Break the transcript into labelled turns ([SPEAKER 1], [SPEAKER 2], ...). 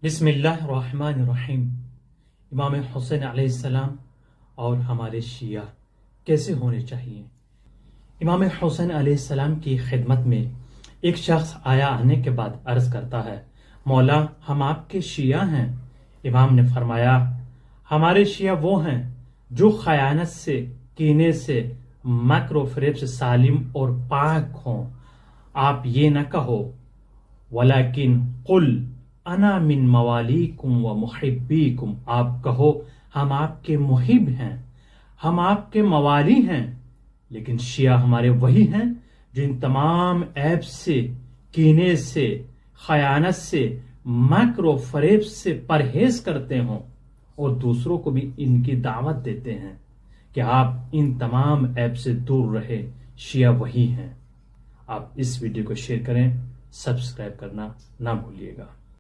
[SPEAKER 1] बिस्मिल्लाहिर्रहमानिर्रहीम। इमाम हुसैन अलैहिस्सलाम और हमारे शिया कैसे होने चाहिए। इमाम हुसैन अलैहिस्सलाम की खिदमत में एक शख्स आने के बाद अर्ज करता है, मौला हम आपके शिया हैं। इमाम ने फरमाया, हमारे शिया वो हैं जो खयानत से, कीने से, मक्र व फरेब से सालिम और पाक हों। आप ये न कहो वलाकिन कुल अना मिन मवालीकुम व मुहिब्बीकुम, आप कहो हम आपके मुहिब हैं, हम आपके मवाली हैं। लेकिन शिया हमारे वही हैं जो इन तमाम ऐब से, कीने से, खयानत से, मक्र व फरेब से परहेज करते हों और दूसरों को भी इनकी दावत देते हैं कि आप इन तमाम ऐब से दूर रहे। शिया वही हैं। आप इस वीडियो को शेयर करें, सब्सक्राइब करना ना भूलिएगा।